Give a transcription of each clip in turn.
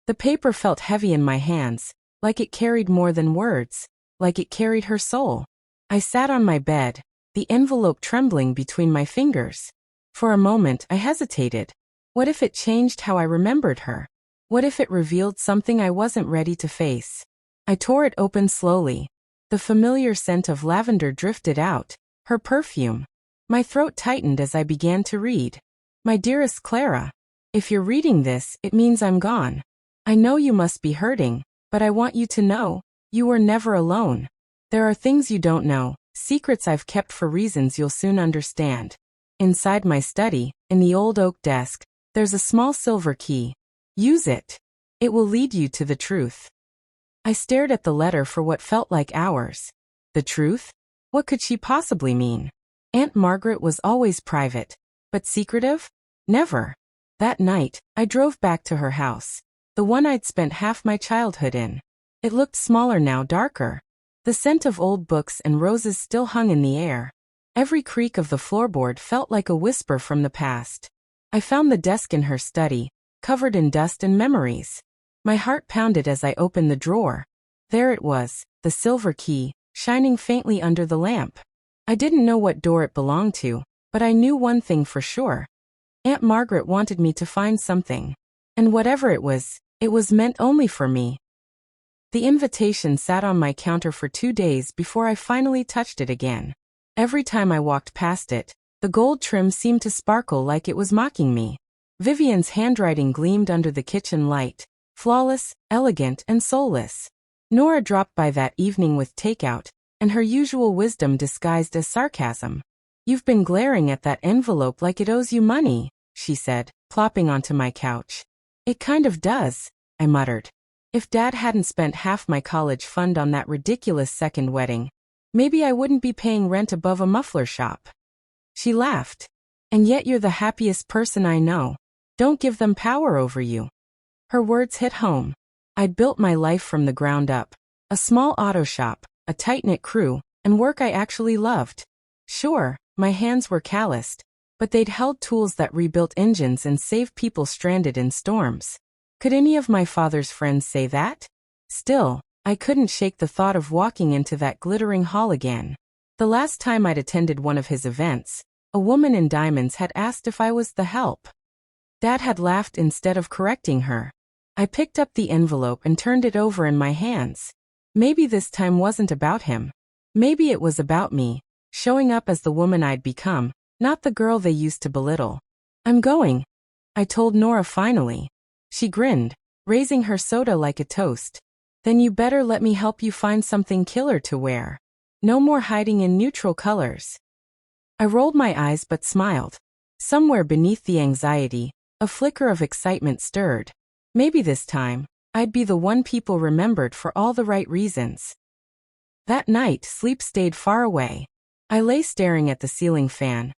The paper felt heavy in my hands, like it carried more than words, like it carried her soul. I sat on my bed, the envelope trembling between my fingers. For a moment, I hesitated. What if it changed how I remembered her? What if it revealed something I wasn't ready to face? I tore it open slowly. The familiar scent of lavender drifted out, her perfume. My throat tightened as I began to read. My dearest Clara, if you're reading this, it means I'm gone. I know you must be hurting, but I want you to know, you were never alone. There are things you don't know, secrets I've kept for reasons you'll soon understand. Inside my study, in the old oak desk, there's a small silver key. Use it. It will lead you to the truth. I stared at the letter for what felt like hours. The truth? What could she possibly mean? Aunt Margaret was always private, but secretive? Never. That night, I drove back to her house, the one I'd spent half my childhood in. It looked smaller now, darker. The scent of old books and roses still hung in the air. Every creak of the floorboard felt like a whisper from the past. I found the desk in her study, covered in dust and memories. My heart pounded as I opened the drawer. There it was, the silver key, shining faintly under the lamp. I didn't know what door it belonged to, but I knew one thing for sure. Aunt Margaret wanted me to find something. And whatever it was meant only for me. The invitation sat on my counter for 2 days before I finally touched it again. Every time I walked past it, the gold trim seemed to sparkle like it was mocking me. Vivian's handwriting gleamed under the kitchen light, flawless, elegant, and soulless. Nora dropped by that evening with takeout, and her usual wisdom disguised as sarcasm. "You've been glaring at that envelope like it owes you money," she said, plopping onto my couch. "It kind of does," I muttered. If Dad hadn't spent half my college fund on that ridiculous second wedding, maybe I wouldn't be paying rent above a muffler shop. She laughed. "And yet you're the happiest person I know. Don't give them power over you." Her words hit home. I'd built my life from the ground up. A small auto shop, a tight-knit crew, and work I actually loved. Sure, my hands were calloused, but they'd held tools that rebuilt engines and saved people stranded in storms. Could any of my father's friends say that? Still, I couldn't shake the thought of walking into that glittering hall again. The last time I'd attended one of his events, a woman in diamonds had asked if I was the help. Dad had laughed instead of correcting her. I picked up the envelope and turned it over in my hands. Maybe this time wasn't about him. Maybe it was about me, showing up as the woman I'd become, not the girl they used to belittle. "I'm going," I told Nora finally. She grinned, raising her soda like a toast. "Then you better let me help you find something killer to wear. No more hiding in neutral colors." I rolled my eyes but smiled. Somewhere beneath the anxiety, a flicker of excitement stirred. Maybe this time, I'd be the one people remembered for all the right reasons. That night, sleep stayed far away. I lay staring at the ceiling fan,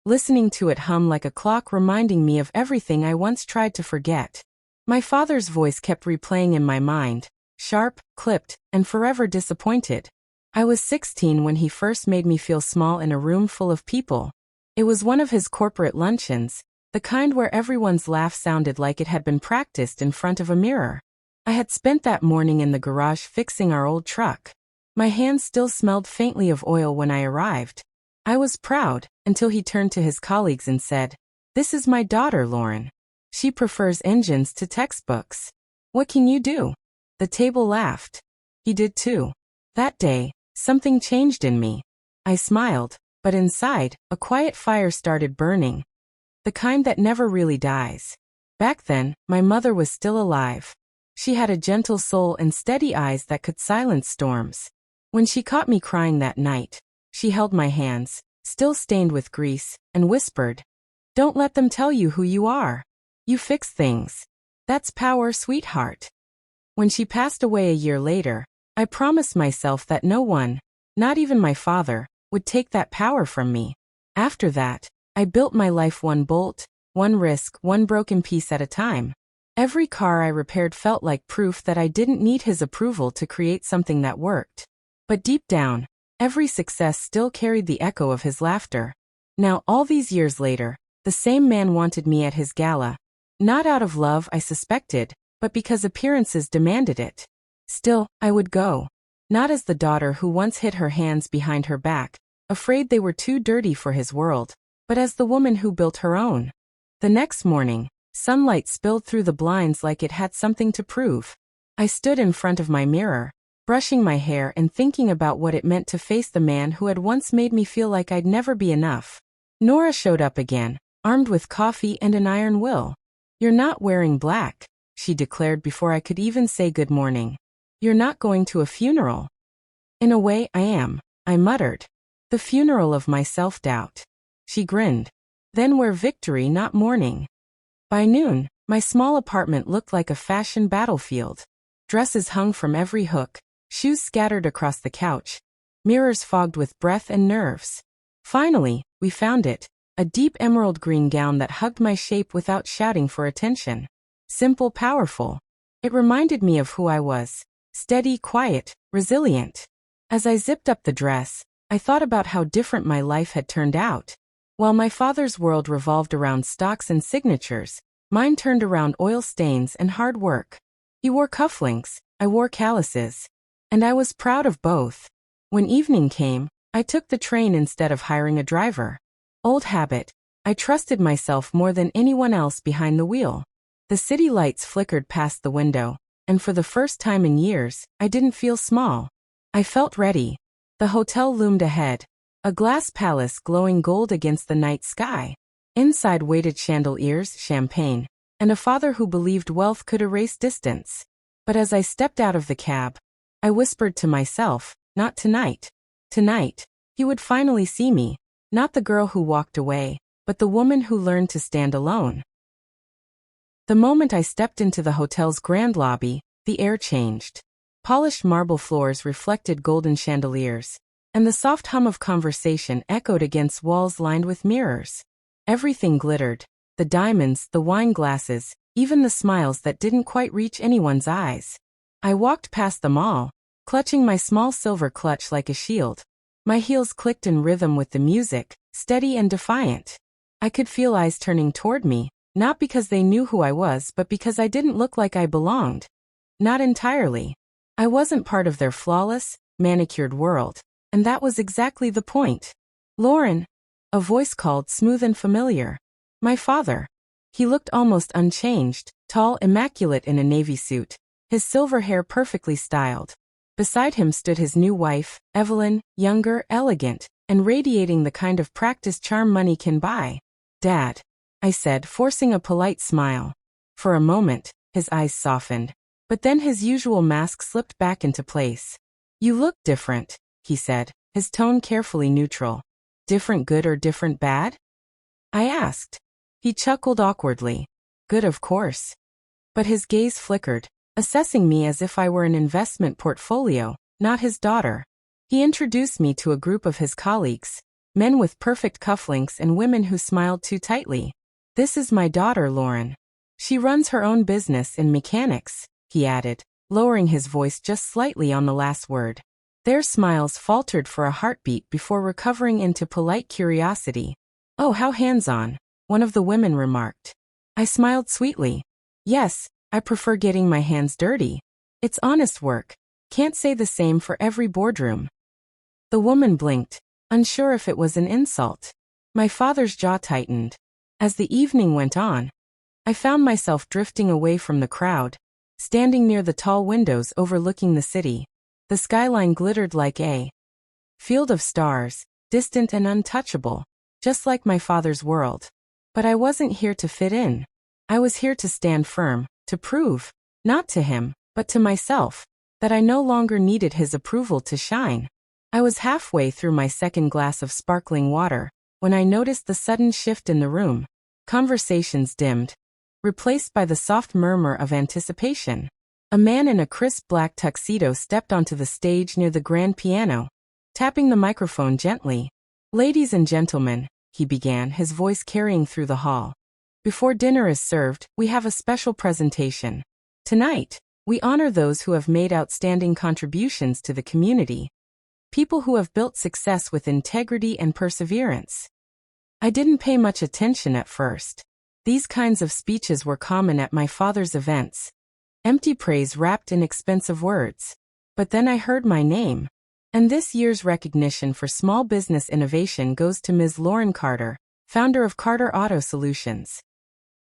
listening to it hum like a clock reminding me of everything I once tried to forget. My father's voice kept replaying in my mind, sharp, clipped, and forever disappointed. I was 16 when he first made me feel small in a room full of people. It was one of his corporate luncheons, the kind where everyone's laugh sounded like it had been practiced in front of a mirror. I had spent that morning in the garage fixing our old truck. My hands still smelled faintly of oil when I arrived. I was proud, until he turned to his colleagues and said, "This is my daughter, Lauren. She prefers engines to textbooks. What can you do?" The table laughed. He did too. That day, something changed in me. I smiled, but inside, a quiet fire started burning. The kind that never really dies. Back then, my mother was still alive. She had a gentle soul and steady eyes that could silence storms. When she caught me crying that night, she held my hands, still stained with grease, and whispered, "Don't let them tell you who you are. You fix things. That's power, sweetheart." When she passed away a year later, I promised myself that no one, not even my father, would take that power from me. After that, I built my life one bolt, one risk, one broken piece at a time. Every car I repaired felt like proof that I didn't need his approval to create something that worked. But deep down, every success still carried the echo of his laughter. Now, all these years later, the same man wanted me at his gala. Not out of love, I suspected, but because appearances demanded it. Still, I would go. Not as the daughter who once hid her hands behind her back, afraid they were too dirty for his world, but as the woman who built her own. The next morning, sunlight spilled through the blinds like it had something to prove. I stood in front of my mirror, brushing my hair and thinking about what it meant to face the man who had once made me feel like I'd never be enough. Nora showed up again, armed with coffee and an iron will. "You're not wearing black," she declared before I could even say good morning. "You're not going to a funeral." "In a way, I am," I muttered. "The funeral of my self-doubt." She grinned. "Then wear victory, not mourning." By noon, my small apartment looked like a fashion battlefield. Dresses hung from every hook, shoes scattered across the couch, mirrors fogged with breath and nerves. Finally, we found it, a deep emerald green gown that hugged my shape without shouting for attention. Simple, powerful. It reminded me of who I was. Steady, quiet, resilient. As I zipped up the dress, I thought about how different my life had turned out. While my father's world revolved around stocks and signatures, mine turned around oil stains and hard work. He wore cufflinks, I wore calluses. And I was proud of both. When evening came, I took the train instead of hiring a driver. Old habit, I trusted myself more than anyone else behind the wheel. The city lights flickered past the window, and for the first time in years, I didn't feel small. I felt ready. The hotel loomed ahead, a glass palace glowing gold against the night sky. Inside waited chandeliers, champagne, and a father who believed wealth could erase distance. But as I stepped out of the cab, I whispered to myself, not tonight. Tonight, he would finally see me, not the girl who walked away, but the woman who learned to stand alone. The moment I stepped into the hotel's grand lobby, the air changed. Polished marble floors reflected golden chandeliers, and the soft hum of conversation echoed against walls lined with mirrors. Everything glittered, the diamonds, the wine glasses, even the smiles that didn't quite reach anyone's eyes. I walked past them all, clutching my small silver clutch like a shield. My heels clicked in rhythm with the music, steady and defiant. I could feel eyes turning toward me, not because they knew who I was but because I didn't look like I belonged. Not entirely. I wasn't part of their flawless, manicured world, and that was exactly the point. "Lauren," a voice called, smooth and familiar. My father. He looked almost unchanged, tall, immaculate in a navy suit, his silver hair perfectly styled. Beside him stood his new wife, Evelyn, younger, elegant, and radiating the kind of practiced charm money can buy. "Dad," I said, forcing a polite smile. For a moment, his eyes softened, but then his usual mask slipped back into place. "You look different," he said, his tone carefully neutral. "Different good or different bad?" I asked. He chuckled awkwardly. "Good, of course." But his gaze flickered, assessing me as if I were an investment portfolio, not his daughter. He introduced me to a group of his colleagues, men with perfect cufflinks and women who smiled too tightly. "This is my daughter, Lauren. She runs her own business in mechanics," he added, lowering his voice just slightly on the last word. Their smiles faltered for a heartbeat before recovering into polite curiosity. "Oh, how hands-on," one of the women remarked. I smiled sweetly. "Yes, I prefer getting my hands dirty. It's honest work. Can't say the same for every boardroom." The woman blinked, unsure if it was an insult. My father's jaw tightened. As the evening went on, I found myself drifting away from the crowd, standing near the tall windows overlooking the city. The skyline glittered like a field of stars, distant and untouchable, just like my father's world. But I wasn't here to fit in. I was here to stand firm, to prove, not to him, but to myself, that I no longer needed his approval to shine. I was halfway through my second glass of sparkling water when I noticed the sudden shift in the room. Conversations dimmed, replaced by the soft murmur of anticipation. A man in a crisp black tuxedo stepped onto the stage near the grand piano, tapping the microphone gently. "Ladies and gentlemen," he began, his voice carrying through the hall. "Before dinner is served, we have a special presentation. Tonight, we honor those who have made outstanding contributions to the community. People who have built success with integrity and perseverance." I didn't pay much attention at first. These kinds of speeches were common at my father's events. Empty praise wrapped in expensive words. But then I heard my name. And this year's recognition for small business innovation goes to Ms. Lauren Carter, founder of Carter Auto Solutions.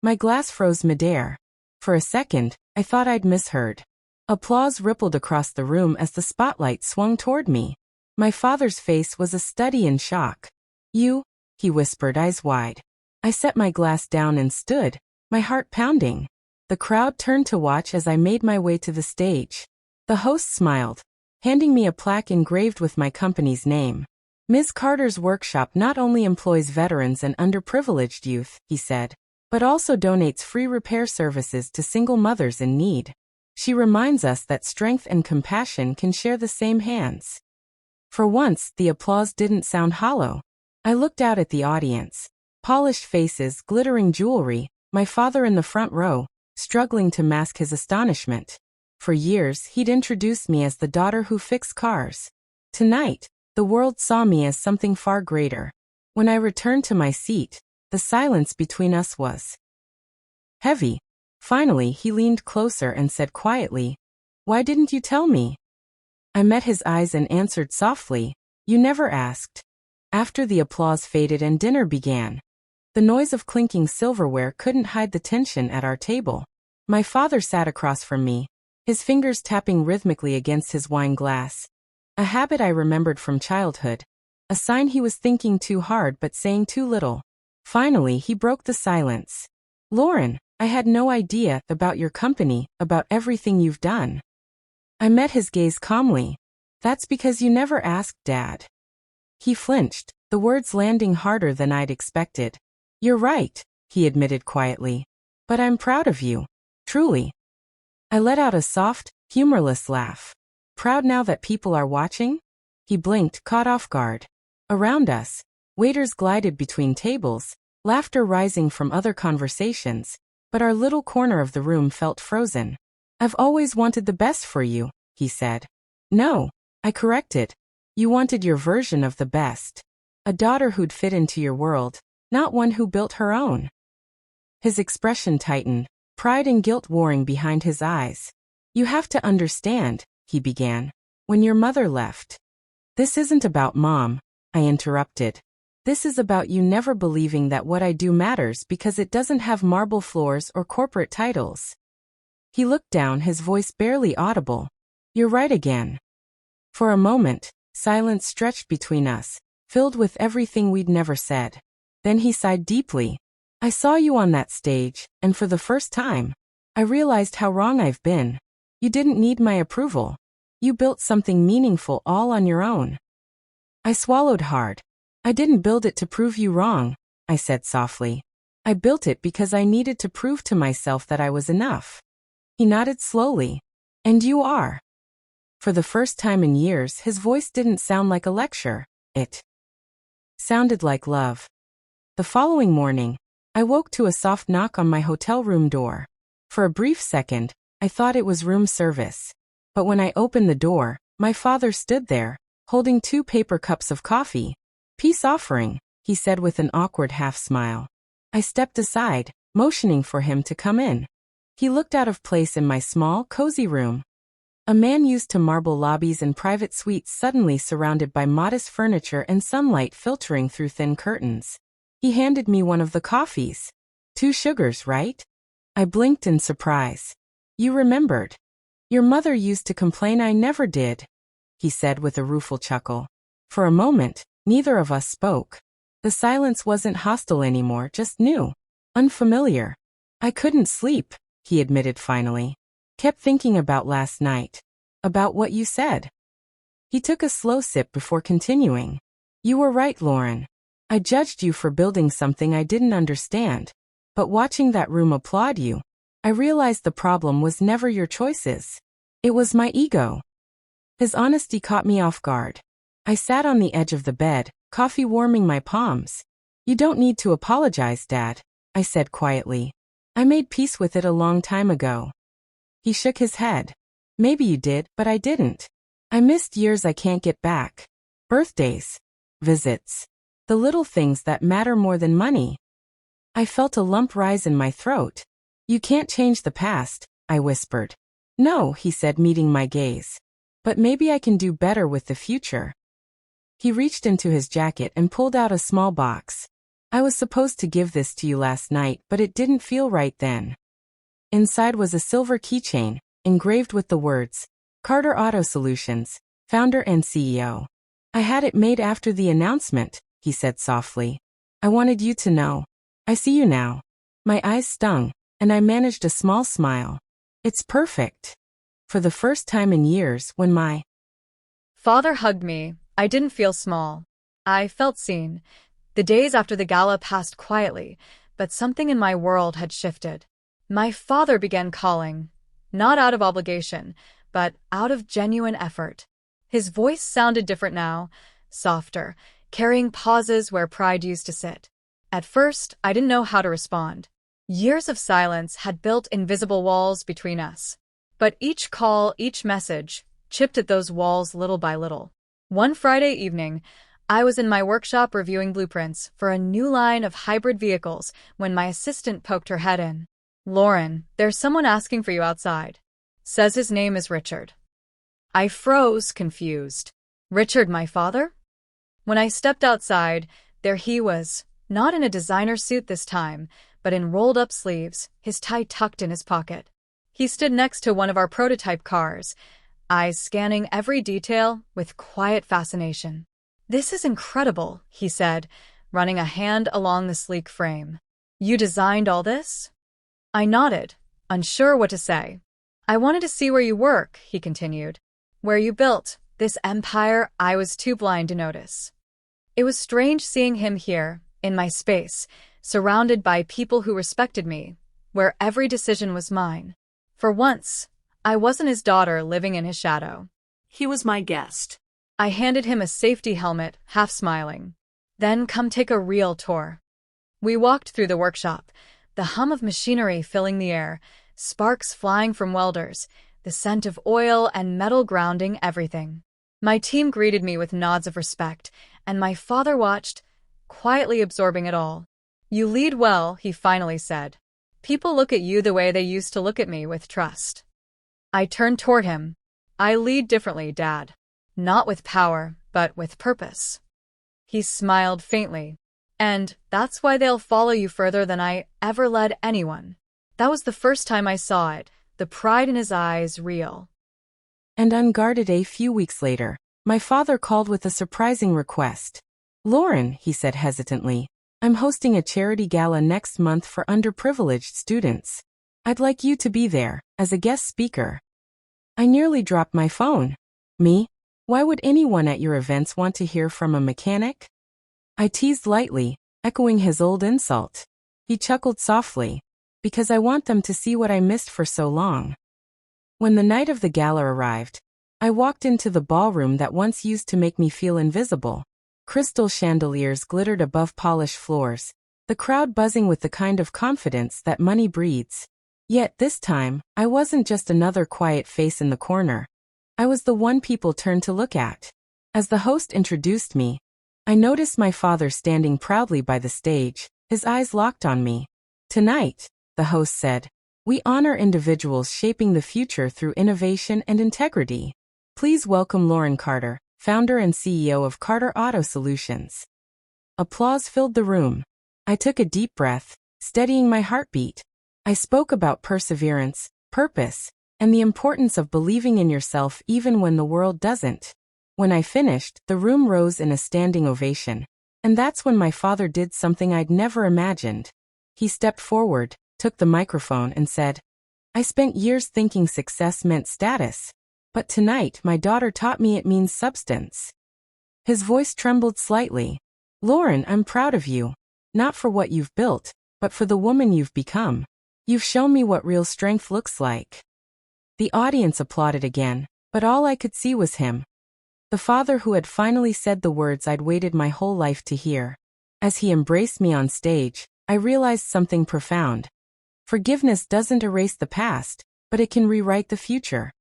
My glass froze midair. For a second, I thought I'd misheard. Applause rippled across the room as the spotlight swung toward me. My father's face was a study in shock. You, he whispered, eyes wide. I set my glass down and stood, my heart pounding. The crowd turned to watch as I made my way to the stage. The host smiled, handing me a plaque engraved with my company's name. Ms. Carter's workshop not only employs veterans and underprivileged youth, he said, but also donates free repair services to single mothers in need. She reminds us that strength and compassion can share the same hands. For once, the applause didn't sound hollow. I looked out at the audience. Polished faces, glittering jewelry, my father in the front row, struggling to mask his astonishment. For years, he'd introduced me as the daughter who fixed cars. Tonight, the world saw me as something far greater. When I returned to my seat, the silence between us was heavy. Finally, he leaned closer and said quietly, "Why didn't you tell me?" I met his eyes and answered softly, "You never asked." After the applause faded and dinner began, the noise of clinking silverware couldn't hide the tension at our table. My father sat across from me, his fingers tapping rhythmically against his wine glass. A habit I remembered from childhood. A sign he was thinking too hard but saying too little. Finally, he broke the silence. "Lauren, I had no idea about your company, about everything you've done." I met his gaze calmly. "That's because you never asked, Dad." He flinched, the words landing harder than I'd expected. "You're right," he admitted quietly. "But I'm proud of you. Truly." I let out a soft, humorless laugh. "Proud now that people are watching?" He blinked, caught off guard. Around us, waiters glided between tables, laughter rising from other conversations, but our little corner of the room felt frozen. "I've always wanted the best for you," he said. "No," I corrected. "You wanted your version of the best. A daughter who'd fit into your world, not one who built her own." His expression tightened, pride and guilt warring behind his eyes. "You have to understand," he began, "when your mother left." "This isn't about Mom," I interrupted. "This is about you never believing that what I do matters because it doesn't have marble floors or corporate titles." He looked down, his voice barely audible. "You're right again." For a moment, silence stretched between us, filled with everything we'd never said. Then he sighed deeply. "I saw you on that stage, and for the first time, I realized how wrong I've been. You didn't need my approval. You built something meaningful all on your own." I swallowed hard. "I didn't build it to prove you wrong," I said softly. "I built it because I needed to prove to myself that I was enough." He nodded slowly. "And you are." For the first time in years, his voice didn't sound like a lecture. It sounded like love. The following morning, I woke to a soft knock on my hotel room door. For a brief second, I thought it was room service. But when I opened the door, my father stood there, holding 2 paper cups of coffee. "Peace offering," he said with an awkward half-smile. I stepped aside, motioning for him to come in. He looked out of place in my small, cozy room. A man used to marble lobbies and private suites suddenly surrounded by modest furniture and sunlight filtering through thin curtains. He handed me one of the coffees. 2 sugars, right? I blinked in surprise. "You remembered. Your mother used to complain I never did," he said with a rueful chuckle. For a moment, neither of us spoke. The silence wasn't hostile anymore, just new, unfamiliar. "I couldn't sleep," he admitted finally. "Kept thinking about last night. About what you said." He took a slow sip before continuing. "You were right, Lauren. I judged you for building something I didn't understand. But watching that room applaud you, I realized the problem was never your choices. It was my ego." His honesty caught me off guard. I sat on the edge of the bed, coffee warming my palms. "You don't need to apologize, Dad," I said quietly. "I made peace with it a long time ago." He shook his head. "Maybe you did, but I didn't. I missed years I can't get back. Birthdays. Visits. The little things that matter more than money." I felt a lump rise in my throat. "You can't change the past," I whispered. No, he said, meeting my gaze. But maybe I can do better with the future. He reached into his jacket and pulled out a small box. I was supposed to give this to you last night, but it didn't feel right then. Inside was a silver keychain, engraved with the words, Carter Auto Solutions, founder and CEO. I had it made after the announcement, he said softly. I wanted you to know. I see you now. My eyes stung, and I managed a small smile. It's perfect. For the first time in years, when my father hugged me, I didn't feel small. I felt seen. The days after the gala passed quietly, but something in my world had shifted. My father began calling, not out of obligation, but out of genuine effort. His voice sounded different now, softer, carrying pauses where pride used to sit. At first, I didn't know how to respond. Years of silence had built invisible walls between us. But each call, each message, chipped at those walls little by little. One Friday evening, I was in my workshop reviewing blueprints for a new line of hybrid vehicles when my assistant poked her head in. Lauren, there's someone asking for you outside. Says his name is Richard. I froze, confused. Richard, my father? When I stepped outside, there he was, not in a designer suit this time, but in rolled-up sleeves, his tie tucked in his pocket. He stood next to one of our prototype cars, eyes scanning every detail with quiet fascination. This is incredible, he said, running a hand along the sleek frame. You designed all this? I nodded, unsure what to say. I wanted to see where you work, he continued. Where you built this empire I was too blind to notice. It was strange seeing him here, in my space, surrounded by people who respected me, where every decision was mine. For once, I wasn't his daughter living in his shadow. He was my guest. I handed him a safety helmet, half smiling. Then come take a real tour. We walked through the workshop, the hum of machinery filling the air, sparks flying from welders, the scent of oil and metal grounding everything. My team greeted me with nods of respect, and my father watched, quietly absorbing it all. You lead well, he finally said. People look at you the way they used to look at me, with trust. I turned toward him. I lead differently, Dad. Not with power, but with purpose. He smiled faintly. And that's why they'll follow you further than I ever led anyone. That was the first time I saw it, the pride in his eyes real. And unguarded a few weeks later, my father called with a surprising request. Lauren, he said hesitantly, I'm hosting a charity gala next month for underprivileged students. I'd like you to be there, as a guest speaker. I nearly dropped my phone. Me? Why would anyone at your events want to hear from a mechanic? I teased lightly, echoing his old insult. He chuckled softly. Because I want them to see what I missed for so long. When the night of the gala arrived, I walked into the ballroom that once used to make me feel invisible. Crystal chandeliers glittered above polished floors, the crowd buzzing with the kind of confidence that money breeds. Yet this time, I wasn't just another quiet face in the corner. I was the one people turned to look at. As the host introduced me, I noticed my father standing proudly by the stage, his eyes locked on me. Tonight, the host said, we honor individuals shaping the future through innovation and integrity. Please welcome Lauren Carter, founder and CEO of Carter Auto Solutions. Applause filled the room. I took a deep breath, steadying my heartbeat. I spoke about perseverance, purpose, and the importance of believing in yourself even when the world doesn't. When I finished, the room rose in a standing ovation. And that's when my father did something I'd never imagined. He stepped forward, took the microphone and said, I spent years thinking success meant status. But tonight my daughter taught me it means substance. His voice trembled slightly. Lauren, I'm proud of you. Not for what you've built, but for the woman you've become. You've shown me what real strength looks like. The audience applauded again, but all I could see was him. The father who had finally said the words I'd waited my whole life to hear. As he embraced me on stage, I realized something profound. Forgiveness doesn't erase the past, but it can rewrite the future.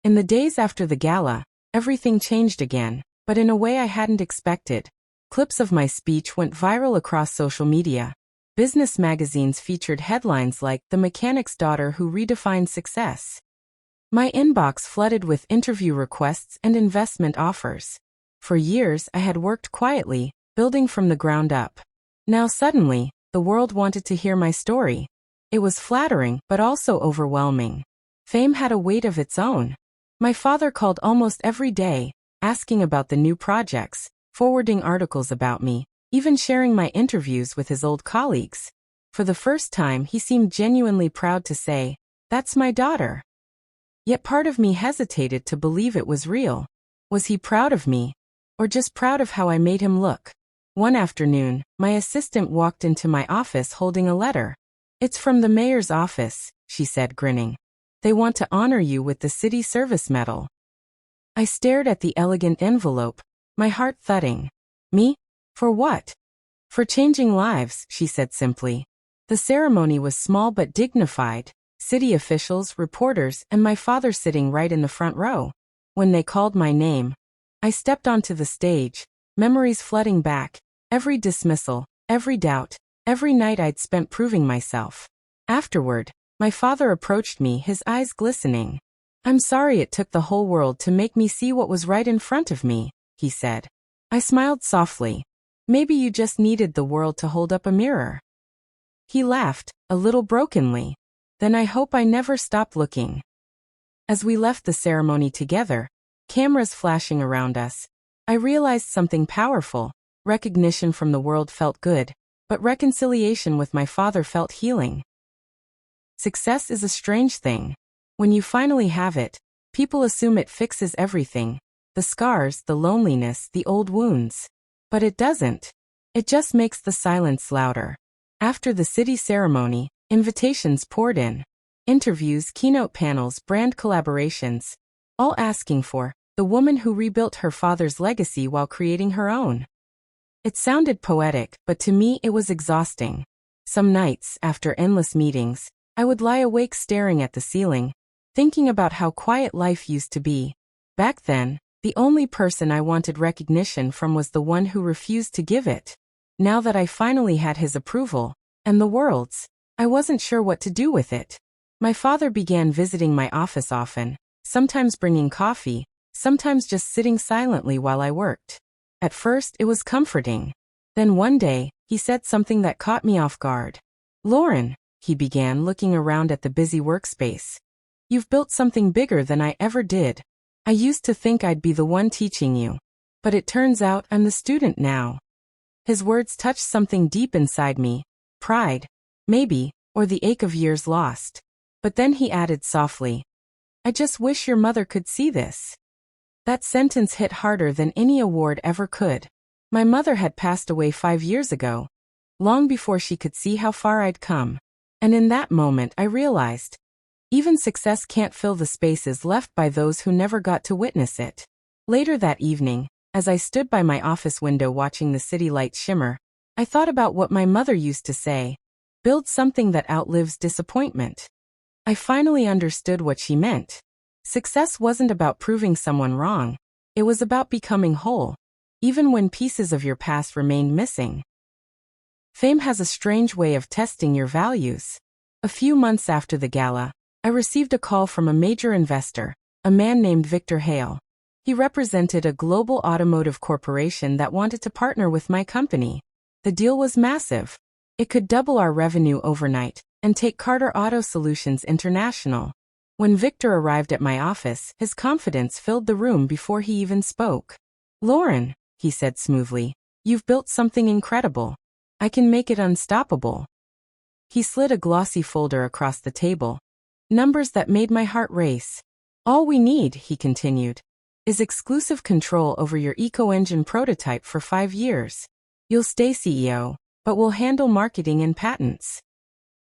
In the days after the gala, everything changed again, but in a way I hadn't expected. Clips of my speech went viral across social media. Business magazines featured headlines like "The Mechanic's Daughter Who Redefined Success." My inbox flooded with interview requests and investment offers. For years, I had worked quietly, building from the ground up. Now suddenly, the world wanted to hear my story. It was flattering, but also overwhelming. Fame had a weight of its own. My father called almost every day, asking about the new projects, forwarding articles about me, even sharing my interviews with his old colleagues. For the first time, he seemed genuinely proud to say, "That's my daughter." Yet part of me hesitated to believe it was real. Was he proud of me? Or just proud of how I made him look? One afternoon, my assistant walked into my office holding a letter. "It's from the mayor's office," she said, grinning. "They want to honor you with the City Service Medal." I stared at the elegant envelope, my heart thudding. Me? For what? "For changing lives," she said simply. The ceremony was small but dignified. City officials, reporters, and my father sitting right in the front row. When they called my name, I stepped onto the stage, memories flooding back, every dismissal, every doubt, every night I'd spent proving myself. Afterward, my father approached me, his eyes glistening. "I'm sorry it took the whole world to make me see what was right in front of me," he said. I smiled softly. "Maybe you just needed the world to hold up a mirror." He laughed, a little brokenly. "Then I hope I never stop looking." As we left the ceremony together, cameras flashing around us, I realized something powerful. Recognition from the world felt good, but reconciliation with my father felt healing. Success is a strange thing. When you finally have it, people assume it fixes everything. The scars, the loneliness, the old wounds. But it doesn't. It just makes the silence louder. After the city ceremony, invitations poured in. Interviews, keynote panels, brand collaborations. All asking for the woman who rebuilt her father's legacy while creating her own. It sounded poetic, but to me it was exhausting. Some nights, after endless meetings, I would lie awake staring at the ceiling, thinking about how quiet life used to be. Back then, the only person I wanted recognition from was the one who refused to give it. Now that I finally had his approval, and the world's, I wasn't sure what to do with it. My father began visiting my office often, sometimes bringing coffee, sometimes just sitting silently while I worked. At first, it was comforting. Then one day, he said something that caught me off guard. "Lauren," he began, looking around at the busy workspace. "You've built something bigger than I ever did. I used to think I'd be the one teaching you. But it turns out I'm the student now." His words touched something deep inside me. Pride, maybe, or the ache of years lost. But then he added softly, "I just wish your mother could see this." That sentence hit harder than any award ever could. My mother had passed away 5 years ago, long before she could see how far I'd come. And in that moment I realized, even success can't fill the spaces left by those who never got to witness it. Later that evening, as I stood by my office window watching the city lights shimmer, I thought about what my mother used to say, "Build something that outlives disappointment." I finally understood what she meant. Success wasn't about proving someone wrong. It was about becoming whole, even when pieces of your past remained missing. Fame has a strange way of testing your values. A few months after the gala, I received a call from a major investor, a man named Victor Hale. He represented a global automotive corporation that wanted to partner with my company. The deal was massive. It could double our revenue overnight and take Carter Auto Solutions international. When Victor arrived at my office, his confidence filled the room before he even spoke. "Lauren," he said smoothly, "you've built something incredible. I can make it unstoppable." He slid a glossy folder across the table. "Numbers that made my heart race. All we need," he continued, "is exclusive control over your eco-engine prototype for 5 years. You'll stay CEO, but we'll handle marketing and patents."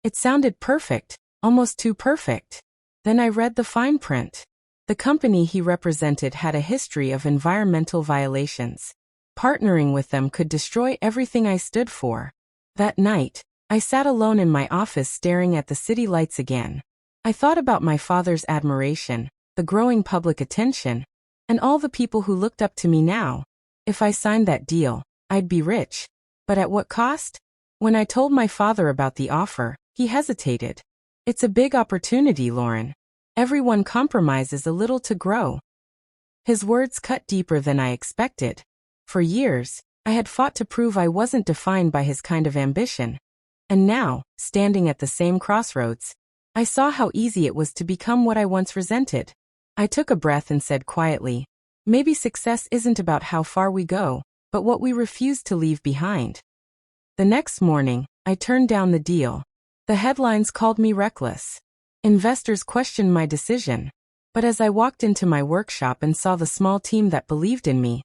It sounded perfect, almost too perfect. Then I read the fine print. The company he represented had a history of environmental violations. Partnering with them could destroy everything I stood for. That night, I sat alone in my office staring at the city lights again. I thought about my father's admiration, the growing public attention, and all the people who looked up to me now. If I signed that deal, I'd be rich. But at what cost? When I told my father about the offer, he hesitated. "It's a big opportunity, Lauren. Everyone compromises a little to grow. His words cut deeper than I expected. For years, I had fought to prove I wasn't defined by his kind of ambition. And now, standing at the same crossroads, I saw how easy it was to become what I once resented. I took a breath and said quietly, maybe success isn't about how far we go, but what we refuse to leave behind. The next morning, I turned down the deal. The headlines called me reckless. Investors questioned my decision. But as I walked into my workshop and saw the small team that believed in me,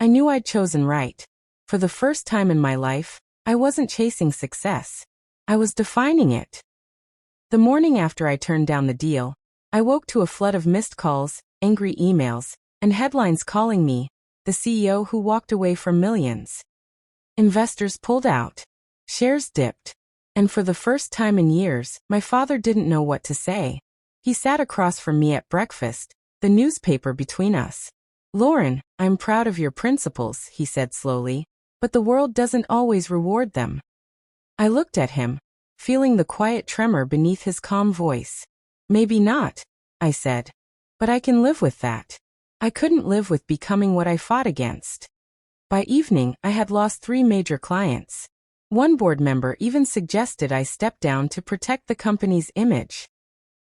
I knew I'd chosen right. For the first time in my life, I wasn't chasing success. I was defining it. The morning after I turned down the deal, I woke to a flood of missed calls, angry emails, and headlines calling me the CEO who walked away from millions. Investors pulled out. Shares dipped. And for the first time in years, my father didn't know what to say. He sat across from me at breakfast, the newspaper between us. Lauren, I'm proud of your principles, he said slowly, but the world doesn't always reward them. I looked at him, feeling the quiet tremor beneath his calm voice. Maybe not, I said. But I can live with that. I couldn't live with becoming what I fought against. By evening, I had lost 3 major clients. One board member even suggested I step down to protect the company's image.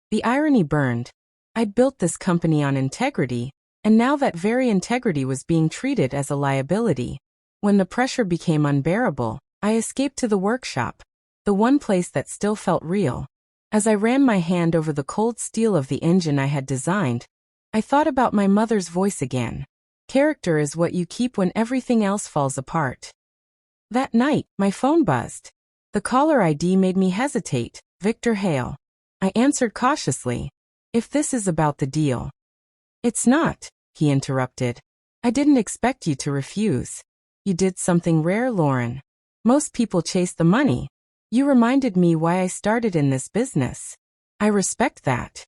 The irony burned. I'd built this company on integrity, and now that very integrity was being treated as a liability. When the pressure became unbearable, I escaped to the workshop, the one place that still felt real. As I ran my hand over the cold steel of the engine I had designed, I thought about my mother's voice again. Character is what you keep when everything else falls apart. That night, my phone buzzed. The caller ID made me hesitate. Victor Hale. I answered cautiously. If this is about the deal. It's not, he interrupted. I didn't expect you to refuse. You did something rare, Lauren. Most people chase the money. You reminded me why I started in this business. I respect that.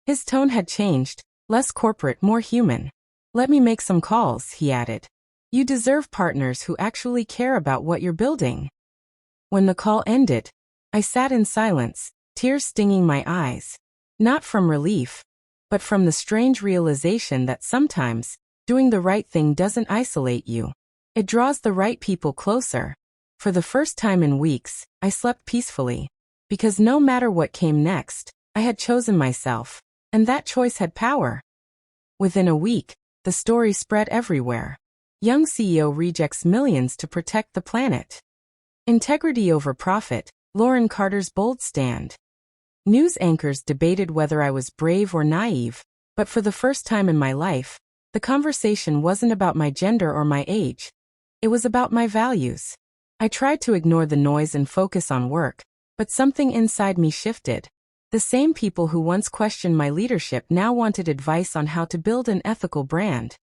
His tone had changed, less corporate, more human. Let me make some calls, he added. You deserve partners who actually care about what you're building. When the call ended, I sat in silence, tears stinging my eyes. Not from relief, but from the strange realization that sometimes, doing the right thing doesn't isolate you. It draws the right people closer. For the first time in weeks, I slept peacefully. Because no matter what came next, I had chosen myself, and that choice had power. Within a week, the story spread everywhere. Young CEO rejects millions to protect the planet. Integrity over profit, Lauren Carter's bold stand. News anchors debated whether I was brave or naive, but for the first time in my life, the conversation wasn't about my gender or my age. It was about my values. I tried to ignore the noise and focus on work, but something inside me shifted. The same people who once questioned my leadership now wanted advice on how to build an ethical brand.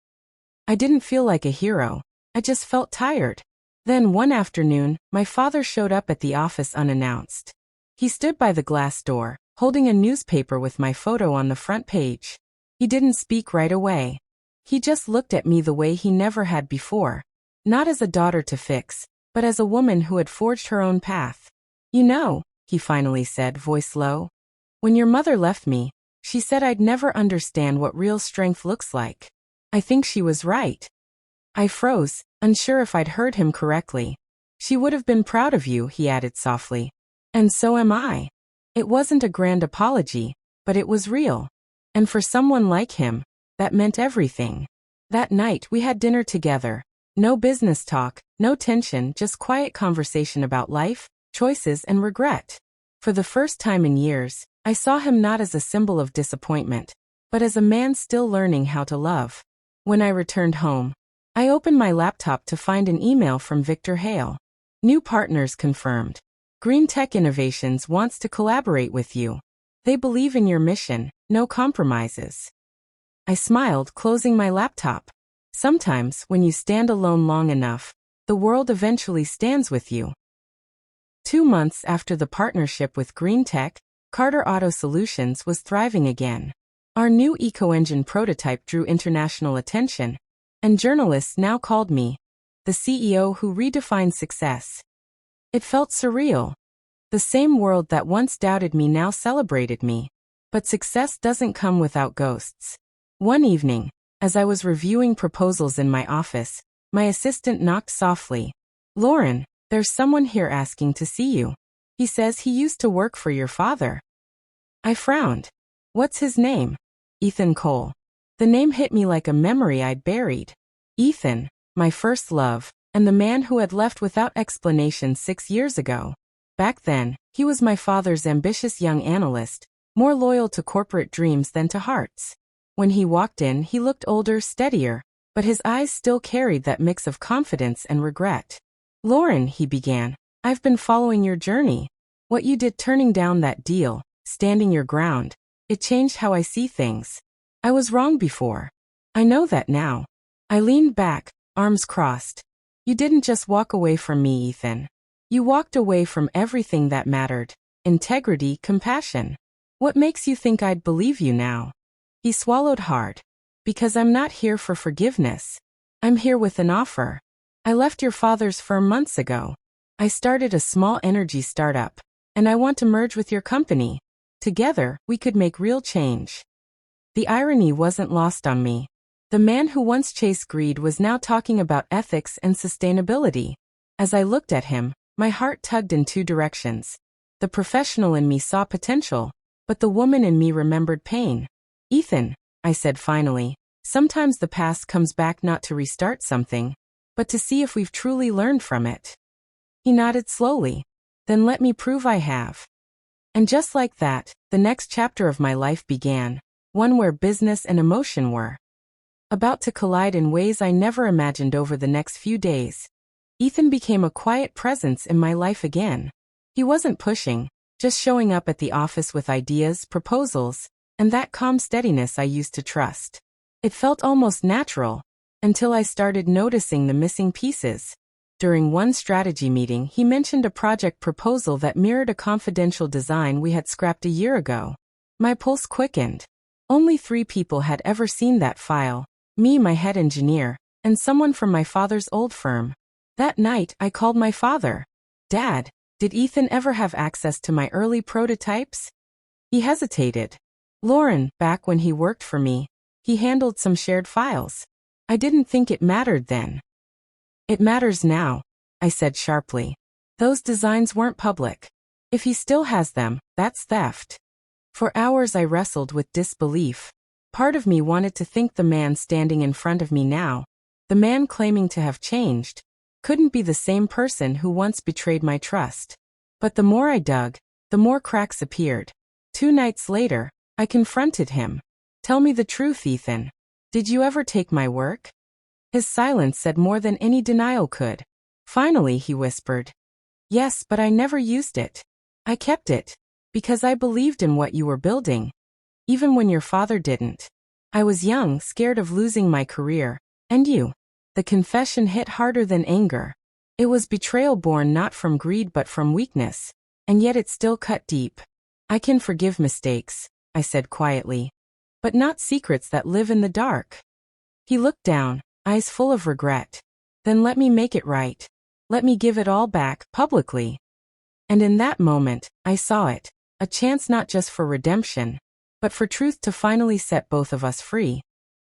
I didn't feel like a hero. I just felt tired. Then one afternoon, my father showed up at the office unannounced. He stood by the glass door, holding a newspaper with my photo on the front page. He didn't speak right away. He just looked at me the way he never had before. Not as a daughter to fix, but as a woman who had forged her own path. You know, he finally said, voice low. When your mother left me, she said I'd never understand what real strength looks like. I think she was right. I froze, unsure if I'd heard him correctly. She would have been proud of you, he added softly. And so am I. It wasn't a grand apology, but it was real. And for someone like him, that meant everything. That night we had dinner together. No business talk, no tension, just quiet conversation about life, choices, and regret. For the first time in years, I saw him not as a symbol of disappointment, but as a man still learning how to love. When I returned home, I opened my laptop to find an email from Victor Hale. New partners confirmed. Green Tech Innovations wants to collaborate with you. They believe in your mission, no compromises. I smiled, closing my laptop. Sometimes, when you stand alone long enough, the world eventually stands with you. 2 months after the partnership with Green Tech, Carter Auto Solutions was thriving again. Our new eco-engine prototype drew international attention, and journalists now called me the CEO who redefined success. It felt surreal. The same world that once doubted me now celebrated me. But success doesn't come without ghosts. One evening, as I was reviewing proposals in my office, my assistant knocked softly. "Lauren, there's someone here asking to see you. He says he used to work for your father." I frowned. "What's his name?" "Ethan Cole." The name hit me like a memory I'd buried. Ethan, my first love, and the man who had left without explanation 6 years ago. Back then, he was my father's ambitious young analyst, more loyal to corporate dreams than to hearts. When he walked in, he looked older, steadier, but his eyes still carried that mix of confidence and regret. "Lauren," he began, "I've been following your journey. What you did turning down that deal, standing your ground, it changed how I see things. I was wrong before. I know that now." I leaned back, arms crossed. "You didn't just walk away from me, Ethan. You walked away from everything that mattered. Integrity, compassion. What makes you think I'd believe you now?" He swallowed hard. "Because I'm not here for forgiveness. I'm here with an offer. I left your father's firm months ago. I started a small energy startup, and I want to merge with your company. Together, we could make real change." The irony wasn't lost on me. The man who once chased greed was now talking about ethics and sustainability. As I looked at him, my heart tugged in two directions. The professional in me saw potential, but the woman in me remembered pain. "Ethan," I said finally, "sometimes the past comes back not to restart something, but to see if we've truly learned from it." He nodded slowly. "Then let me prove I have." And just like that, the next chapter of my life began, one where business and emotion were about to collide in ways I never imagined. Over the next few days, Ethan became a quiet presence in my life again. He wasn't pushing, just showing up at the office with ideas, proposals, and that calm steadiness I used to trust. It felt almost natural, until I started noticing the missing pieces. During one strategy meeting, he mentioned a project proposal that mirrored a confidential design we had scrapped a year ago. My pulse quickened. Only 3 people had ever seen that file: me, my head engineer, and someone from my father's old firm. That night, I called my father. "Dad, did Ethan ever have access to my early prototypes?" He hesitated. "Lauren, back when he worked for me, he handled some shared files. I didn't think it mattered then." "It matters now," I said sharply. "Those designs weren't public. If he still has them, that's theft." For hours I wrestled with disbelief. Part of me wanted to think the man standing in front of me now, the man claiming to have changed, couldn't be the same person who once betrayed my trust. But the more I dug, the more cracks appeared. 2 nights later, I confronted him. "Tell me the truth, Ethan. Did you ever take my work?" His silence said more than any denial could. Finally, he whispered, "Yes, but I never used it. I kept it, because I believed in what you were building. Even when your father didn't. I was young, scared of losing my career, and you." The confession hit harder than anger. It was betrayal born not from greed but from weakness, and yet it still cut deep. "I can forgive mistakes," I said quietly, "but not secrets that live in the dark." He looked down, eyes full of regret. "Then let me make it right. Let me give it all back, publicly." And in that moment, I saw it, a chance not just for redemption, but for truth to finally set both of us free.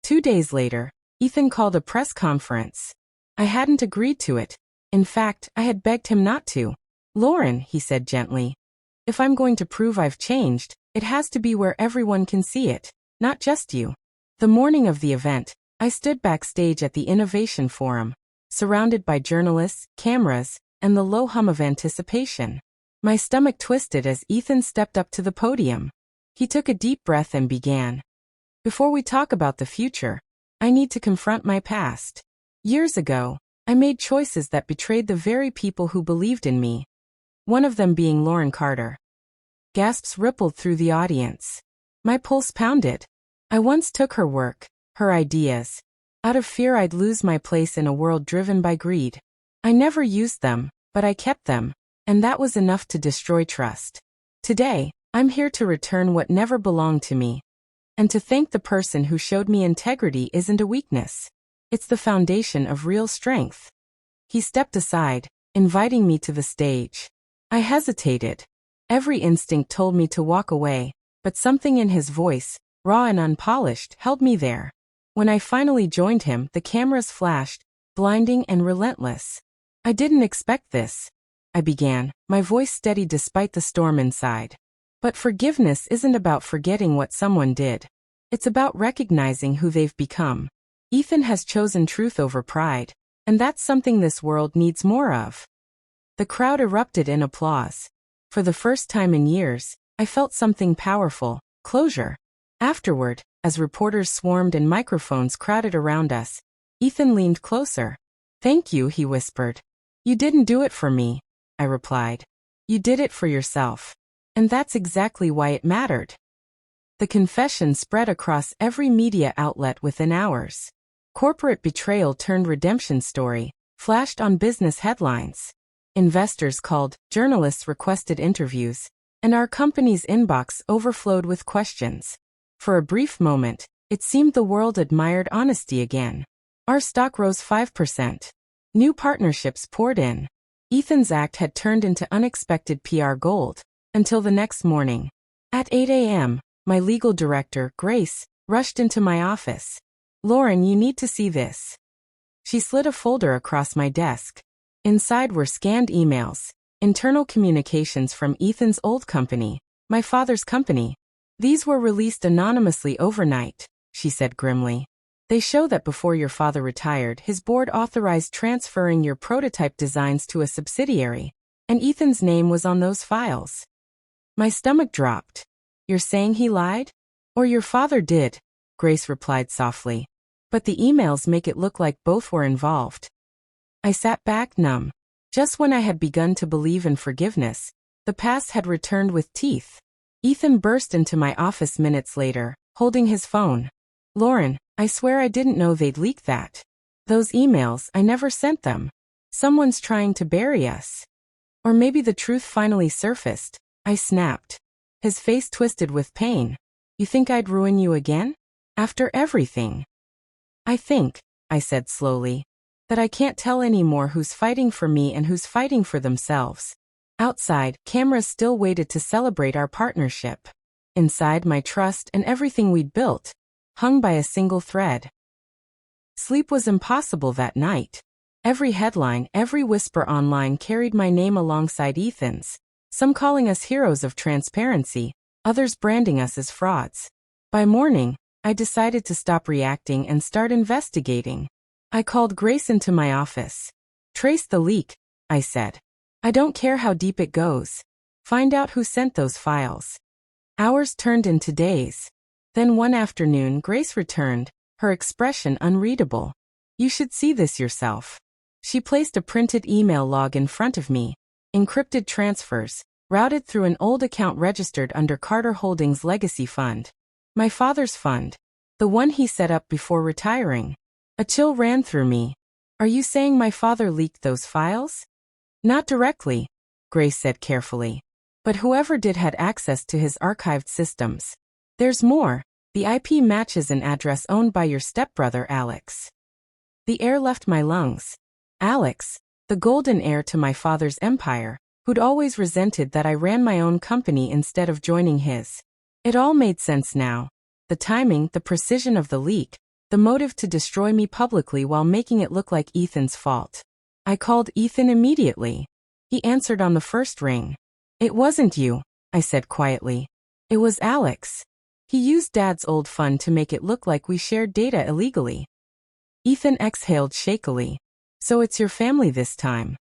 2 days later, Ethan called a press conference. I hadn't agreed to it. In fact, I had begged him not to. "Lauren," he said gently, "if I'm going to prove I've changed, it has to be where everyone can see it, not just you." The morning of the event, I stood backstage at the Innovation Forum, surrounded by journalists, cameras, and the low hum of anticipation. My stomach twisted as Ethan stepped up to the podium. He took a deep breath and began. "Before we talk about the future, I need to confront my past. Years ago, I made choices that betrayed the very people who believed in me. One of them being Lauren Carter." Gasps rippled through the audience. My pulse pounded. I once took her work, her ideas, out of fear I'd lose my place in a world driven by greed. I never used them, but I kept them, and that was enough to destroy trust. Today, I'm here to return what never belonged to me. And to thank the person who showed me integrity isn't a weakness. It's the foundation of real strength. He stepped aside, inviting me to the stage. I hesitated. Every instinct told me to walk away, but something in his voice, raw and unpolished, held me there. When I finally joined him, the cameras flashed, blinding and relentless. I didn't expect this, I began, my voice steady despite the storm inside. But forgiveness isn't about forgetting what someone did. It's about recognizing who they've become. Ethan has chosen truth over pride, and that's something this world needs more of. The crowd erupted in applause. For the first time in years, I felt something powerful, closure. Afterward, as reporters swarmed and microphones crowded around us, Ethan leaned closer. "Thank you," he whispered. "You didn't do it for me," I replied. "You did it for yourself. And that's exactly why it mattered." The confession spread across every media outlet within hours. Corporate betrayal turned redemption story, flashed on business headlines. Investors called, journalists requested interviews, and our company's inbox overflowed with questions. For a brief moment, it seemed the world admired honesty again. Our stock rose 5%. New partnerships poured in. Ethan's act had turned into unexpected PR gold, until the next morning. At 8 a.m., my legal director, Grace, rushed into my office. "Lauren, you need to see this." She slid a folder across my desk. Inside were scanned emails, internal communications from Ethan's old company, my father's company. "These were released anonymously overnight," she said grimly. "They show that before your father retired, his board authorized transferring your prototype designs to a subsidiary, and Ethan's name was on those files." My stomach dropped. "You're saying he lied? Or your father did?" Grace replied softly. "But the emails make it look like both were involved." I sat back numb. Just when I had begun to believe in forgiveness, the past had returned with teeth. Ethan burst into my office minutes later, holding his phone. "Lauren, I swear I didn't know they'd leak that. Those emails, I never sent them. Someone's trying to bury us." "Or maybe the truth finally surfaced," I snapped. His face twisted with pain. "You think I'd ruin you again? After everything?" "I think," I said slowly, "that I can't tell anymore who's fighting for me and who's fighting for themselves." Outside, cameras still waited to celebrate our partnership. Inside, my trust and everything we'd built hung by a single thread. Sleep was impossible that night. Every headline, every whisper online carried my name alongside Ethan's, some calling us heroes of transparency, others branding us as frauds. By morning, I decided to stop reacting and start investigating. I called Grace into my office. "Trace the leak," I said. "I don't care how deep it goes. Find out who sent those files." Hours turned into days. Then one afternoon, Grace returned, her expression unreadable. "You should see this yourself." She placed a printed email log in front of me. Encrypted transfers, routed through an old account registered under Carter Holdings' legacy fund. My father's fund. The one he set up before retiring. A chill ran through me. "Are you saying my father leaked those files?" "Not directly," Grace said carefully. "But whoever did had access to his archived systems. There's more. The IP matches an address owned by your stepbrother, Alex." The air left my lungs. Alex, the golden heir to my father's empire, who'd always resented that I ran my own company instead of joining his. It all made sense now. The timing, the precision of the leak, the motive to destroy me publicly while making it look like Ethan's fault. I called Ethan immediately. He answered on the first ring. "It wasn't you," I said quietly. "It was Alex. He used Dad's old fund to make it look like we shared data illegally." Ethan exhaled shakily. "So it's your family this time."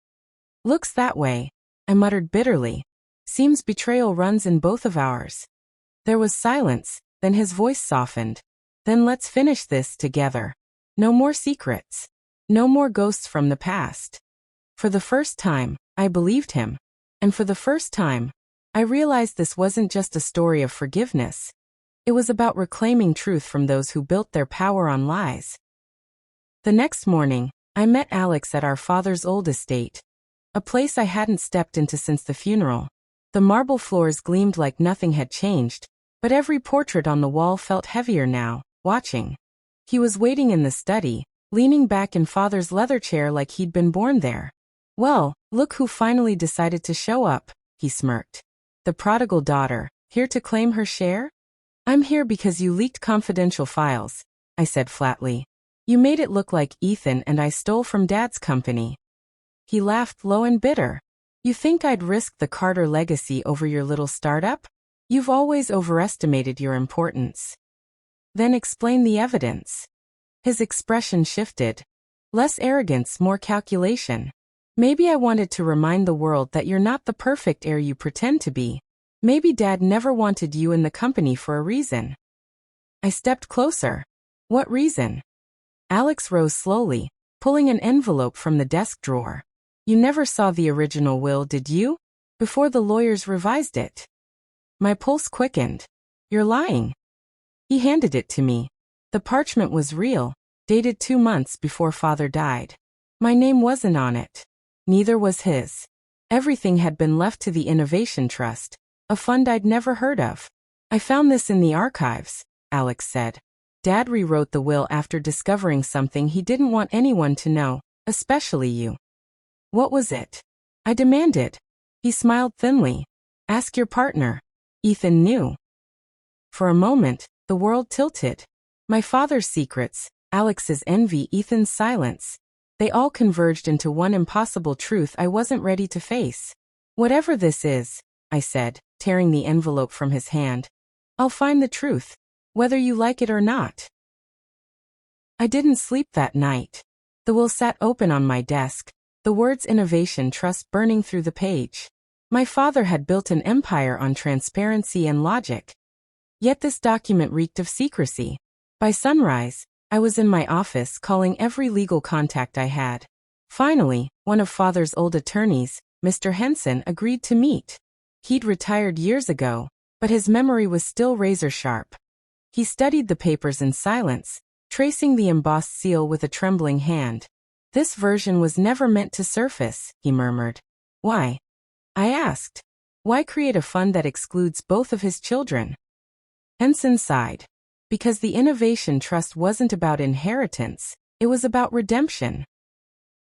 "Looks that way," I muttered bitterly. "Seems betrayal runs in both of ours." There was silence, then his voice softened. "Then let's finish this together. No more secrets. No more ghosts from the past." For the first time, I believed him. And for the first time, I realized this wasn't just a story of forgiveness. It was about reclaiming truth from those who built their power on lies. The next morning, I met Alex at our father's old estate. A place I hadn't stepped into since the funeral. The marble floors gleamed like nothing had changed, but every portrait on the wall felt heavier now, watching. He was waiting in the study, leaning back in Father's leather chair like he'd been born there. "Well, look who finally decided to show up," he smirked. "The prodigal daughter, Here to claim her share? I'm here because you leaked confidential files, I said flatly. You made it look like Ethan and I stole from Dad's company. He laughed low and bitter. You think I'd risk the Carter legacy over your little startup? You've always overestimated your importance. Then explain the evidence. His expression shifted. Less arrogance, more calculation. Maybe I wanted to remind the world that you're not the perfect heir you pretend to be. Maybe Dad never wanted you in the company for a reason. I stepped closer. What reason? Alex rose slowly, pulling an envelope from the desk drawer. You never saw the original will, did you? Before the lawyers revised it. My pulse quickened. You're lying. He handed it to me. The parchment was real, dated 2 months before Father died. My name wasn't on it. Neither was his. Everything had been left to the Innovation Trust, a fund I'd never heard of. I found this in the archives, Alex said. Dad rewrote the will after discovering something he didn't want anyone to know, especially you. What was it? I demanded. He smiled thinly. Ask your partner. Ethan knew. For a moment, the world tilted. My father's secrets, Alex's envy, Ethan's silence. They all converged into one impossible truth I wasn't ready to face. Whatever this is, I said, tearing the envelope from his hand. I'll find the truth, whether you like it or not. I didn't sleep that night. The will sat open on my desk, the words Innovation Trust burning through the page. My father had built an empire on transparency and logic. Yet this document reeked of secrecy. By sunrise, I was in my office calling every legal contact I had. Finally, one of Father's old attorneys, Mr. Henson, agreed to meet. He'd retired years ago, but his memory was still razor-sharp. He studied the papers in silence, tracing the embossed seal with a trembling hand. This version was never meant to surface, he murmured. Why? I asked. Why create a fund that excludes both of his children? Henson sighed. Because the Innovation Trust wasn't about inheritance, it was about redemption.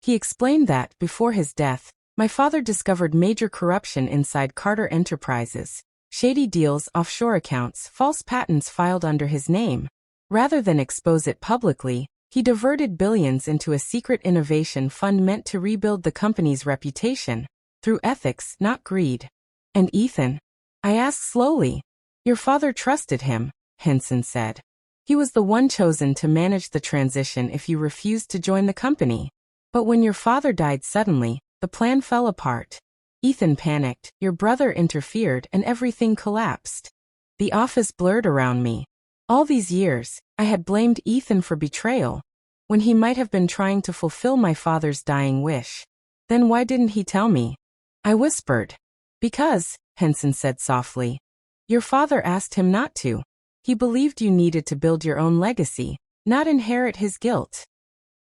He explained that, before his death, my father discovered major corruption inside Carter Enterprises, shady deals, offshore accounts, false patents filed under his name. Rather than expose it publicly, he diverted billions into a secret innovation fund meant to rebuild the company's reputation, through ethics, not greed. And Ethan? I asked slowly. Your father trusted him, Henson said. He was the one chosen to manage the transition if you refused to join the company. But when your father died suddenly, the plan fell apart. Ethan panicked, your brother interfered, and everything collapsed. The office blurred around me. All these years, I had blamed Ethan for betrayal, when he might have been trying to fulfill my father's dying wish. Then why didn't he tell me? I whispered. Because, Henson said softly. Your father asked him not to. He believed you needed to build your own legacy, not inherit his guilt.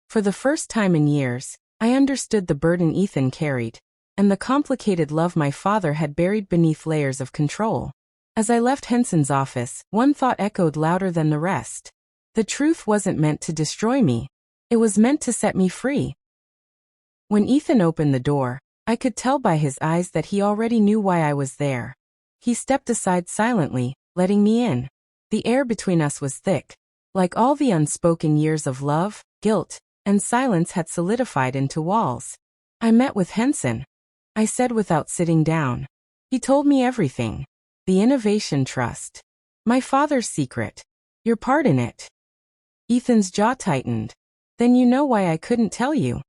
For the first time in years, I understood the burden Ethan carried, and the complicated love my father had buried beneath layers of control. As I left Henson's office, one thought echoed louder than the rest. The truth wasn't meant to destroy me. It was meant to set me free. When Ethan opened the door, I could tell by his eyes that he already knew why I was there. He stepped aside silently, letting me in. The air between us was thick, like all the unspoken years of love, guilt, and silence had solidified into walls. I met with Henson, I said without sitting down. He told me everything. The Innovation Trust. My father's secret. Your part in it. Ethan's jaw tightened. Then you know why I couldn't tell you.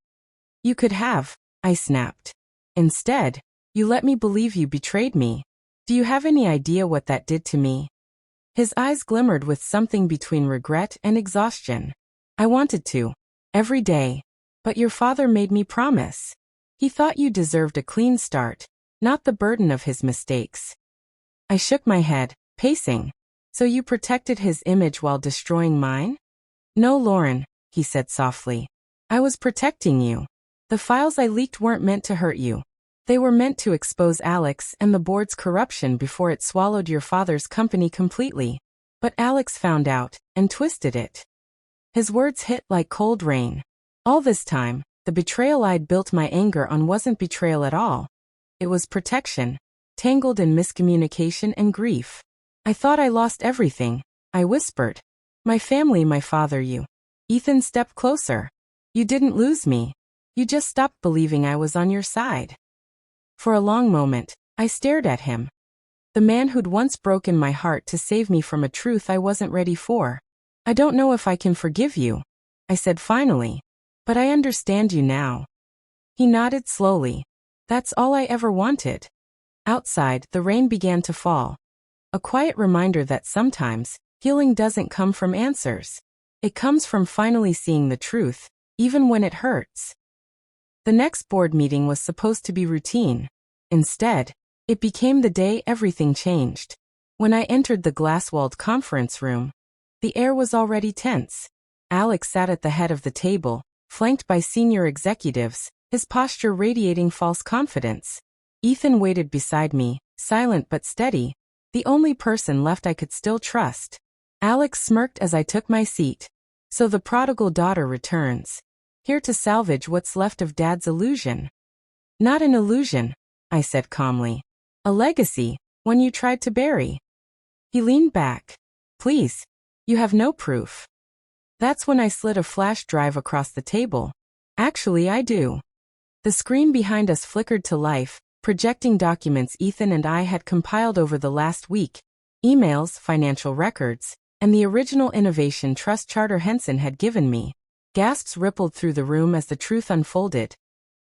You could have, I snapped. Instead, you let me believe you betrayed me. Do you have any idea what that did to me? His eyes glimmered with something between regret and exhaustion. I wanted to. Every day. But your father made me promise. He thought you deserved a clean start, not the burden of his mistakes. I shook my head, pacing. So you protected his image while destroying mine? No, Lauren, he said softly. I was protecting you. The files I leaked weren't meant to hurt you. They were meant to expose Alex and the board's corruption before it swallowed your father's company completely. But Alex found out, and twisted it. His words hit like cold rain. All this time, the betrayal I'd built my anger on wasn't betrayal at all. It was protection, tangled in miscommunication and grief. I thought I lost everything, I whispered. My family, my father, you. Ethan stepped closer. You didn't lose me. You just stopped believing I was on your side. For a long moment, I stared at him. The man who'd once broken my heart to save me from a truth I wasn't ready for. I don't know if I can forgive you, I said finally. But I understand you now. He nodded slowly. That's all I ever wanted. Outside, the rain began to fall. A quiet reminder that sometimes, healing doesn't come from answers. It comes from finally seeing the truth, even when it hurts. The next board meeting was supposed to be routine. Instead, it became the day everything changed. When I entered the glass-walled conference room, the air was already tense. Alex sat at the head of the table, flanked by senior executives, his posture radiating false confidence. Ethan waited beside me, silent but steady, the only person left I could still trust. Alex smirked as I took my seat. So the prodigal daughter returns. Here to salvage what's left of Dad's illusion. Not an illusion, I said calmly. A legacy, one you tried to bury. He leaned back. Please. You have no proof. That's when I slid a flash drive across the table. Actually, I do. The screen behind us flickered to life, projecting documents Ethan and I had compiled over the last week. Emails, financial records, and the original Innovation Trust charter Henson had given me. Gasps rippled through the room as the truth unfolded.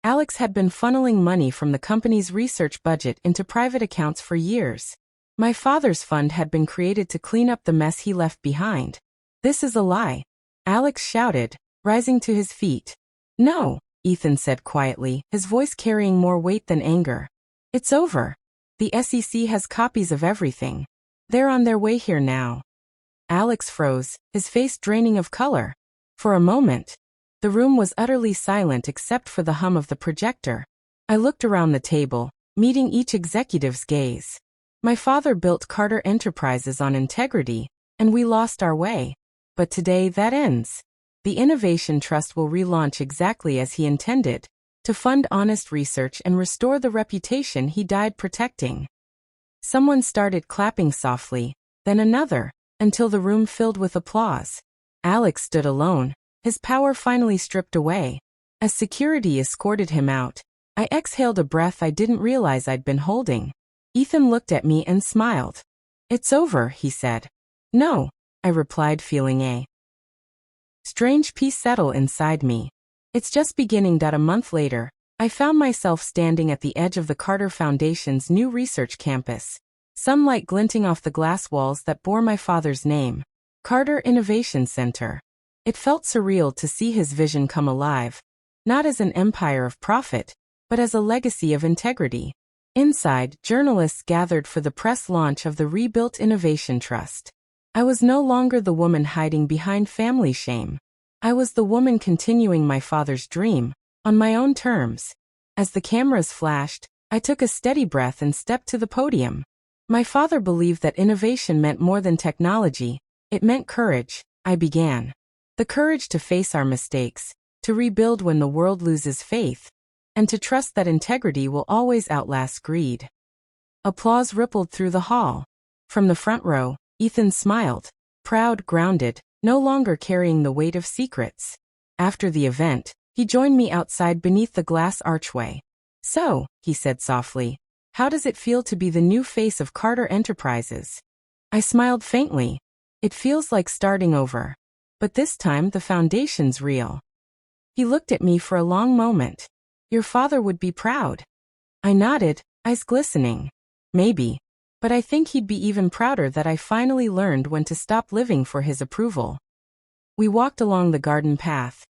Alex had been funneling money from the company's research budget into private accounts for years. My father's fund had been created to clean up the mess he left behind. This is a lie, Alex shouted, rising to his feet. No, Ethan said quietly, his voice carrying more weight than anger. It's over. The SEC has copies of everything. They're on their way here now. Alex froze, his face draining of color. For a moment, the room was utterly silent except for the hum of the projector. I looked around the table, meeting each executive's gaze. My father built Carter Enterprises on integrity, and we lost our way. But today that ends. The Innovation Trust will relaunch exactly as he intended, to fund honest research and restore the reputation he died protecting. Someone started clapping softly, then another, until the room filled with applause. Alex stood alone, his power finally stripped away. As security escorted him out, I exhaled a breath I didn't realize I'd been holding. Ethan looked at me and smiled. It's over, he said. No, I replied, feeling a strange peace settle inside me. It's just beginning. A month later, I found myself standing at the edge of the Carter Foundation's new research campus. Sunlight glinting off the glass walls that bore my father's name. Carter Innovation Center. It felt surreal to see his vision come alive, not as an empire of profit, but as a legacy of integrity. Inside, journalists gathered for the press launch of the rebuilt Innovation Trust. I was no longer the woman hiding behind family shame. I was the woman continuing my father's dream, on my own terms. As the cameras flashed, I took a steady breath and stepped to the podium. My father believed that innovation meant more than technology. It meant courage. I began. The courage to face our mistakes, to rebuild when the world loses faith, and to trust that integrity will always outlast greed. Applause rippled through the hall. From the front row, Ethan smiled, proud, grounded, no longer carrying the weight of secrets. After the event, he joined me outside beneath the glass archway. So, he said softly, how does it feel to be the new face of Carter Enterprises? I smiled faintly. It feels like starting over. But this time the foundation's real. He looked at me for a long moment. Your father would be proud. I nodded, eyes glistening. Maybe. But I think he'd be even prouder that I finally learned when to stop living for his approval. We walked along the garden path.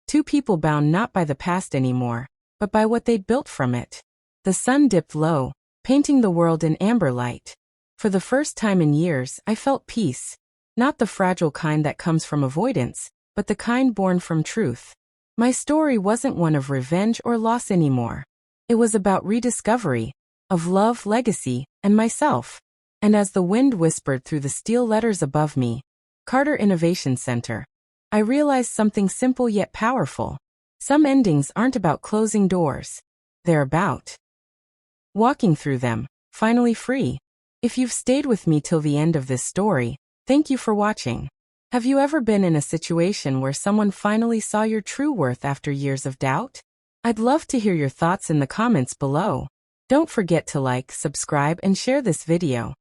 Two people bound not by the past anymore, but by what they'd built from it. The sun dipped low, painting the world in amber light. For the first time in years, I felt peace. Not the fragile kind that comes from avoidance, but the kind born from truth. My story wasn't one of revenge or loss anymore. It was about rediscovery, of love, legacy, and myself. And as the wind whispered through the steel letters above me, Carter Innovation Center, I realized something simple yet powerful. Some endings aren't about closing doors. They're about walking through them, finally free. If you've stayed with me till the end of this story, thank you for watching. Have you ever been in a situation where someone finally saw your true worth after years of doubt? I'd love to hear your thoughts in the comments below. Don't forget to like, subscribe, and share this video.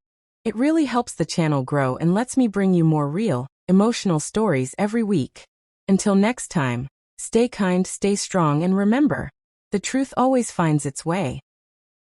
It really helps the channel grow and lets me bring you more real, emotional stories every week. Until next time, stay kind, stay strong, and remember, the truth always finds its way.